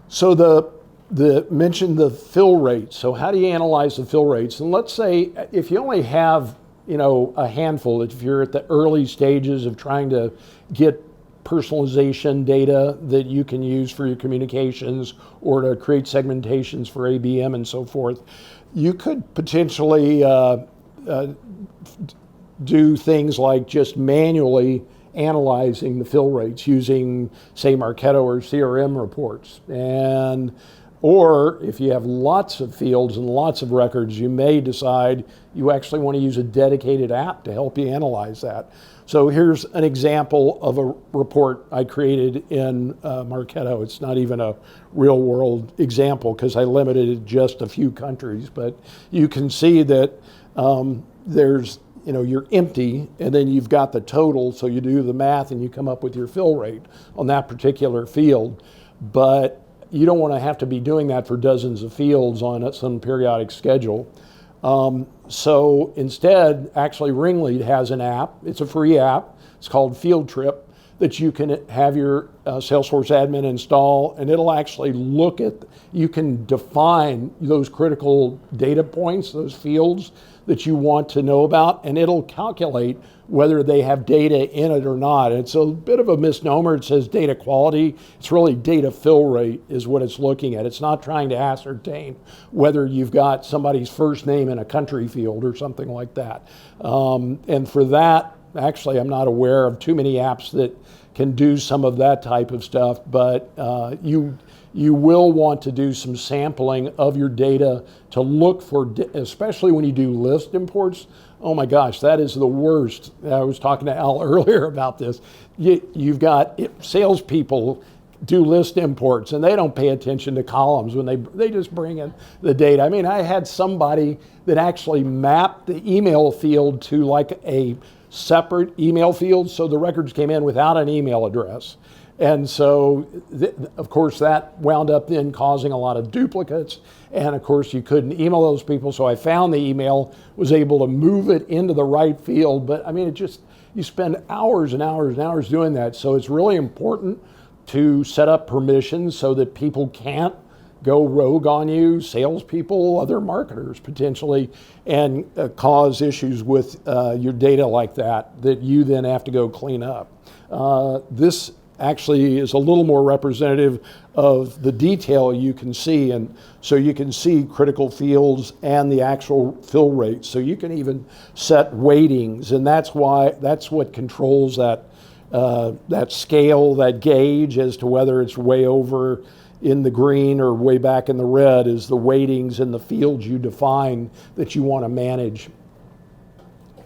So mention the fill rate. So how do you analyze the fill rates? And let's say if you only have, a handful, if you're at the early stages of trying to get personalization data that you can use for your communications or to create segmentations for ABM and so forth, you could potentially do things like just manually analyzing the fill rates using, say, Marketo or CRM reports. Or if you have lots of fields and lots of records, you may decide you actually want to use a dedicated app to help you analyze that. So here's an example of a report I created in Marketo. It's not even a real world example because I limited it just a few countries, but you can see that there's, you're empty and then you've got the total, so you do the math and you come up with your fill rate on that particular field. But you don't want to have to be doing that for dozens of fields on some periodic schedule. So instead, actually RingLead has an app. It's a free app. It's called Field Trip that you can have your Salesforce admin install, and it'll actually look at, you can define those critical data points, those fields that you want to know about, and it'll calculate whether they have data in it or not. It's a bit of a misnomer. It says data quality. It's really data fill rate is what it's looking at. It's not trying to ascertain whether you've got somebody's first name in a country field or something like that. And for that, actually, I'm not aware of too many apps that can do some of that type of stuff, but you will want to do some sampling of your data to look for, especially when you do list imports. Oh my gosh, that is the worst. I was talking to Al earlier about this. You've got salespeople do list imports and they don't pay attention to columns when they just bring in the data. I mean, I had somebody that actually mapped the email field to like a separate email field, so the records came in without an email address. And so, of course, that wound up then causing a lot of duplicates. And of course, you couldn't email those people. So I found the email, was able to move it into the right field. But I mean, you spend hours and hours and hours doing that. So it's really important to set up permissions so that people can't go rogue on you, salespeople, other marketers potentially, and cause issues with your data like that you then have to go clean up. This actually is a little more representative of the detail you can see, and so you can see critical fields and the actual fill rate. So you can even set weightings, and that's what controls that scale, that gauge as to whether it's way over in the green or way back in the red, is the weightings and the fields you define that you want to manage.